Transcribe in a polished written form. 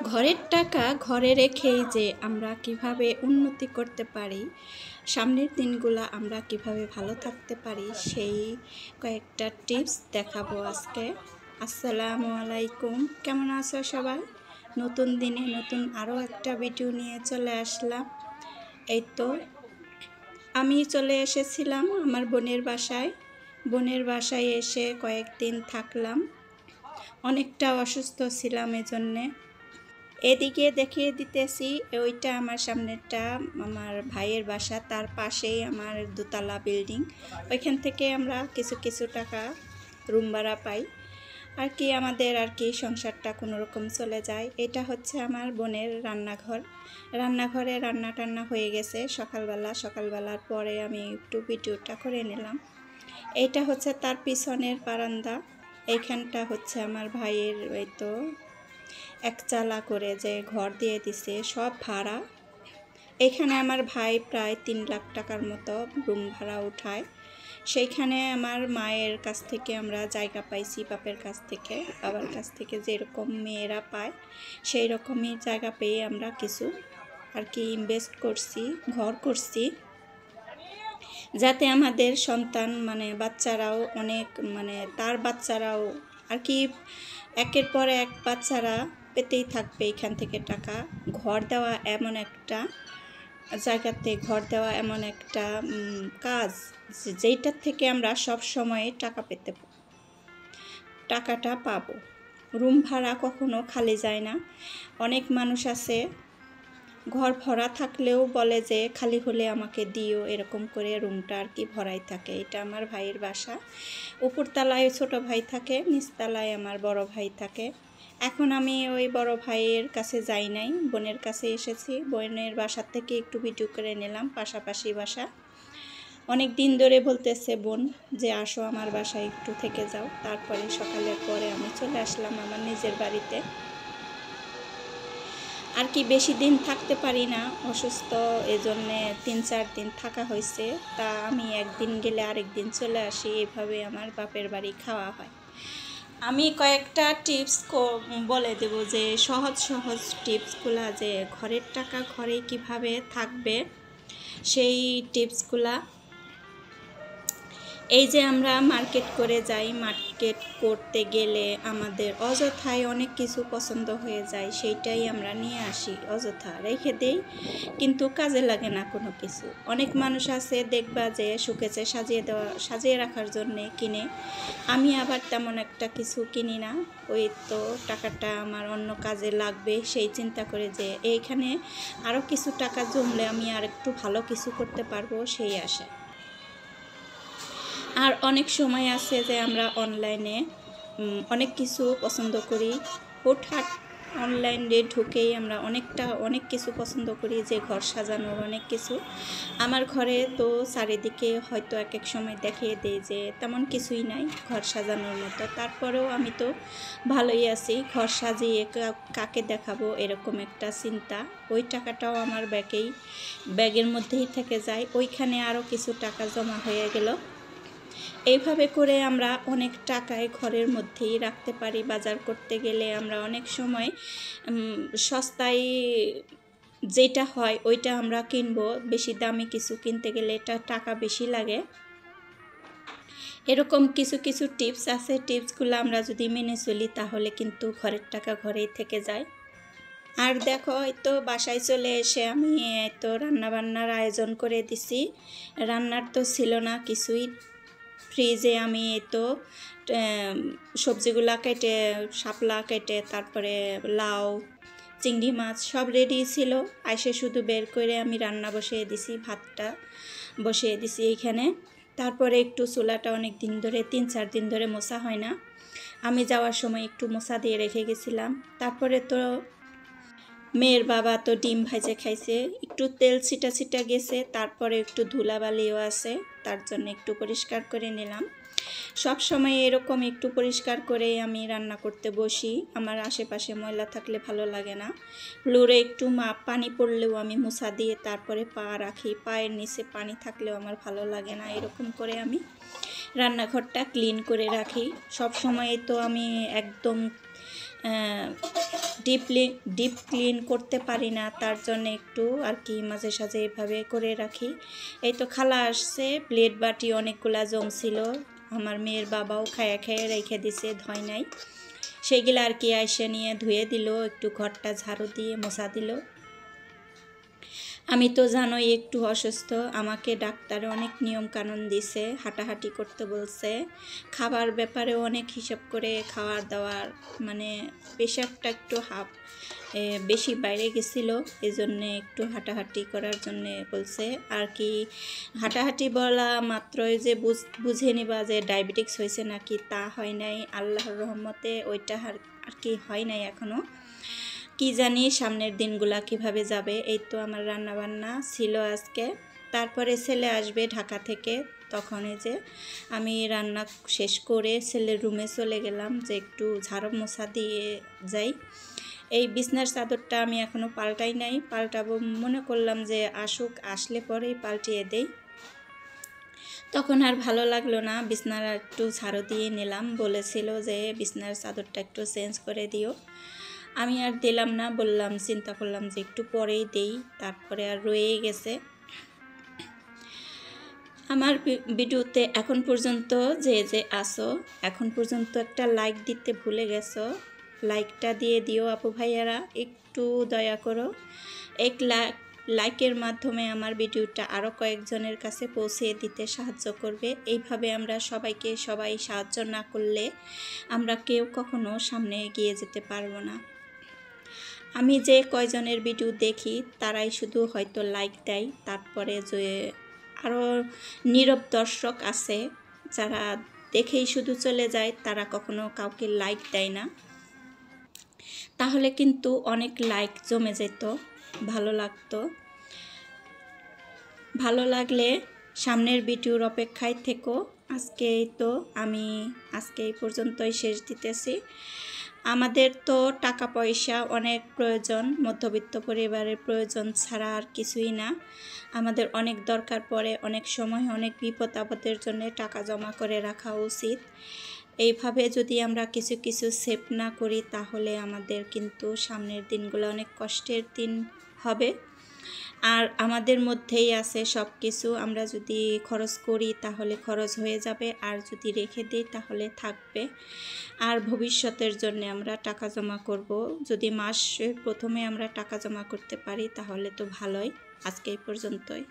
ঘরের টাকা ঘরে রেখেই যে আমরা কিভাবে উন্নতি করতে পারি, সামনের দিনগুলো আমরা কিভাবে ভালো থাকতে পারি সেই কয়েকটা টিপস দেখাবো আজকে। আসসালামু আলাইকুম, কেমন আছো সবাই? নতুন দিনে নতুন আরও একটা ভিডিও নিয়ে চলে আসলাম। এই তো আমি চলে এসেছিলাম আমার বোনের বাসায়। বোনের বাসায় এসে কয়েকদিন থাকলাম, অনেকটা অসুস্থ ছিলাম এজন্যে। এদিকে দেখিয়ে দিতেছি, ওইটা আমার সামনেরটা আমার ভাইয়ের বাসা, তার পাশেই আমার দোতলা বিল্ডিং। ওইখান থেকে আমরা কিছু কিছু টাকা রুম ভাড়া পাই আর কি, আমাদের আর কি সংসারটা কোনো রকম চলে যায়। এটা হচ্ছে আমার বোনের রান্নাঘর। রান্নাঘরে রান্না টান্না হয়ে গেছে সকালবেলার পরে আমি একটু ভিডিওটা করে নিলাম। এইটা হচ্ছে তার পিছনের বারান্দা। এইখানটা হচ্ছে আমার ভাইয়ের এই তো একচালা করে যে ঘর দিয়ে দিছে, সব ভাড়া। এখানে আমার ভাই প্রায় 3 লাখ টাকার মতো রুম ভাড়া উঠায়। সেইখানে আমার মায়ের কাছ থেকে আমরা জায়গা পাইছি, বাবার কাছ থেকে যেরকম মেয়েরা পায় সেই রকমই জায়গা পেয়ে আমরা কিছু আর কি ইনভেস্ট করছি, ঘর করছি, যাতে আমাদের সন্তান বাচ্চারাও অনেক তার বাচ্চারাও আর কি একের পর এক বাচ্চারা পেতেই থাকবে এখান থেকে টাকা। ঘর দেওয়া এমন একটা জায়গাতে, ঘর দেওয়া এমন একটা কাজ যেইটার থেকে আমরা সব সময় টাকাটা পাবো। রুম ভাড়া কখনো খালি যায় না। অনেক মানুষ আছে ঘর ভরা থাকলেও বলে যে খালি হলে আমাকে দিও, এরকম করে রুমটা আর কি ভরাই থাকে। এটা আমার ভাইয়ের বাসা। উপরতলায় ছোট ভাই থাকে, নিচতলায় আমার বড় ভাই থাকে। এখন আমি ওই বড় ভাইয়ের কাছে যাই নাই, বোনের কাছে এসেছি। বোনের বাসার থেকে একটু ভিডিও করে নিলাম, পাশাপাশি বাসা। অনেক দিন ধরে বলতেছে বোন যে আসো আমার বাসায় একটু থেকে যাও। তারপরে সকালের পরে আমি চলে আসলাম আমার নিজের বাড়িতে। আর কি বেশি দিন থাকতে পারি না, অসুস্থ, এজন্যে 3-4 দিন থাকা হয়েছে। তা আমি একদিন গেলে আরেক দিন চলে আসি, এভাবে আমার বাপের বাড়ি খাওয়া হয়। আমি কয়েকটা টিপস বলে দেব, যে সহজ টিপসগুলা, যে ঘরের টাকা ঘরে কিভাবে থাকবে সেই টিপসগুলা। এই যে আমরা মার্কেট করে যাই, মার্কেট করতে গেলে আমাদের অযথায় অনেক কিছু পছন্দ হয়ে যায়, সেইটাই আমরা নিয়ে আসি, অযথা রেখে দেই, কিন্তু কাজে লাগে না কোনো কিছু। অনেক মানুষ আছে দেখবা যে শোকেসে সাজিয়ে রাখার জন্যে কিনে। আমি আবার তেমন একটা কিছু কিনি না, ওই তো টাকাটা আমার অন্য কাজে লাগবে সেই চিন্তা করে যে এইখানে আরও কিছু টাকা জমলে আমি আর একটু ভালো কিছু করতে পারবো সেই আশায়। আর অনেক সময় আছে যে আমরা অনলাইনে অনেক কিছু পছন্দ করি, হুটহাট অনলাইনে ঢুকেই আমরা অনেক কিছু পছন্দ করি, যে ঘর সাজানোর অনেক কিছু। আমার ঘরে তো চারিদিকে হয়তো এক এক সময় দেখিয়ে দেয় যে তেমন কিছুই নাই ঘর সাজানোর মতো, তারপরেও আমি তো ভালোই আছি। ঘর সাজিয়ে কাকে দেখাবো এরকম একটা চিন্তা, ওই টাকাটাও আমার ব্যাগের মধ্যেই থেকে যায়। ওইখানে আরও কিছু টাকা জমা হয়ে গেল। এইভাবে করে আমরা অনেক টাকায় ঘরের মধ্যেই রাখতে পারি। বাজার করতে গেলে আমরা অনেক সময় সস্তায় যেটা হয় ওইটা আমরা কিনবো, বেশি দামি কিছু কিনতে গেলে এটা টাকা বেশি লাগে। এরকম কিছু কিছু টিপস আছে, টিপসগুলো আমরা যদি মেনে চলি তাহলে কিন্তু ঘরের টাকা ঘরেই থেকে যায়। আর দেখো, এই তো বাসায় চলে এসে আমি তো রান্নাবান্নার আয়োজন করে দিছি। রান্নার তো ছিল না কিছুই, ফ্রিজে আমি তো সবজিগুলা কেটে, শাপলা কেটে, তারপরে লাউ, চিংড়ি মাছ সব রেডি ছিল। আইসে শুধু বের করে আমি রান্না বসিয়ে দিছি, ভাতটা বসিয়ে দিছি এইখানে। তারপরে একটু চুলাটা অনেক দিন ধরে 3-4 দিন ধরে মোছা হয় না, আমি যাওয়ার সময় একটু মোছা দিয়ে রেখে গেছিলাম। তারপরে তো মেয়ের বাবা তো ডিম ভাজে খাইছে, একটু তেল ছিটা গেছে, তারপরে একটু ধুলাবালিও আছে, তার জন্য একটু পরিষ্কার করে নিলাম। সব সময় এরকম একটু পরিষ্কার করে আমি রান্না করতে বসি, আমার আশেপাশে ময়লা থাকলে ভালো লাগে না। ফ্লোরে একটু পানি পড়লেও আমি মুছা দিয়ে তারপরে পা রাখি, পায়ের নিচে পানি থাকলেও আমার ভালো লাগে না। এরকম করে আমি রান্নাঘরটা ক্লিন করে রাখি সব সময়। তো আমি একদম ডিপ ক্লিন করতে পারি না, তার জন্য একটু আর কি মাঝে সাঝে এভাবে করে রাখি। এই তো খালা আসছে, প্লেট বাটি অনেকগুলা জমছিল, আমার মেয়ের বাবাও খায়া রেখে দিছে, ধয় নাই, সেইগুলো আর কি আইসা নিয়ে ধুয়ে দিল, একটু ঘরটা ঝাড়ু দিয়ে মোছা দিল। আমি তো জানোই একটু অসুস্থ, আমাকে ডাক্তারে অনেক নিয়ম কানুন দিছে, হাঁটাহাঁটি করতে বলছে, খাবার ব্যাপারে অনেক হিসাব করে খাওয়ার দাওয়ার, মানে প্রেশারটা একটু বেশি বাইরে গেছিলো, এই জন্যে একটু হাঁটাহাঁটি করার জন্যে বলছে আর কি। হাঁটাহাঁটি বলা মাত্রই যে বুঝে নিবা যে ডায়াবেটিক্স হয়েছে নাকি, তা হয় নাই, আল্লাহর রহমতে ওইটা আর কি হয় নাই এখনও। কি জানি সামনের দিনগুলা কিভাবে যাবে। এই তো আমার রান্না বান্না ছিল আজকে, তারপরে ছেলে আসবে ঢাকা থেকে, তখন এই যে আমি রান্না শেষ করে ছেলের রুমে চলে গেলাম যে একটু ঝাড়ু মোছা দিয়ে যাই। এই বিছনার চাদরটা আমি এখনও পাল্টাই নাই, পাল্টাবো মনে করলাম যে আসলে পরেই পাল্টিয়ে দেই, তখন আর ভালো লাগলো না, বিছনার একটু ঝাড়ু দিয়ে নিলাম, বলেছিল যে বিছনার চাদরটা একটু চেঞ্জ করে দিও, আমি আর দিলাম না, বললাম চিন্তা করলাম যে একটু পরেই দেই, তারপরে আর রয়ে গেছে। আমার ভিডিওতে এখন পর্যন্ত যে আসো, এখন পর্যন্ত একটা লাইক দিতে ভুলে গেছো, লাইকটা দিয়ে দিও আপু ভাইয়ারা, একটু দয়া করো। এক লাইকের মাধ্যমে আমার ভিডিওটা আরও কয়েকজনের কাছে পৌঁছে দিতে সাহায্য করবে। এইভাবে আমরা সবাই সাহায্য না করলে আমরা কেউ কখনো সামনে এগিয়ে যেতে পারবো না। আমি যে কয়জনের ভিডিও দেখি তারাই শুধু হয়তো লাইক দেয়, তারপরে যে আরও নীরব দর্শক আছে যারা দেখেই শুধু চলে যায়, তারা কখনো কাউকে লাইক দেয় না, তাহলে কিন্তু অনেক লাইক জমে যেত, ভালো লাগতো। ভালো লাগলে সামনের ভিডিওর অপেক্ষায় থেকো। আমি এই পর্যন্তই শেষ দিতেছি। আমাদের তো টাকা পয়সা অনেক প্রয়োজন, মধ্যবিত্ত পরিবারের প্রয়োজন ছাড়া আর কিছুই না। আমাদের অনেক দরকার পড়ে, অনেক সময় অনেক বিপদ আপদের জন্য টাকা জমা করে রাখা উচিত। এইভাবে যদি আমরা কিছু সেভ না করি তাহলে আমাদের কিন্তু সামনের দিনগুলো অনেক কষ্টের দিন হবে। আর আমাদের মধ্যেই আছে সব কিছু, আমরা যদি খরচ করি তাহলে খরচ হয়ে যাবে, আর যদি রেখে দিই তাহলে থাকবে। আর ভবিষ্যতের জন্য আমরা টাকা জমা করব, যদি মাসের প্রথমে আমরা টাকা জমা করতে পারি তাহলে তো ভালোই। আজকে এই পর্যন্তই।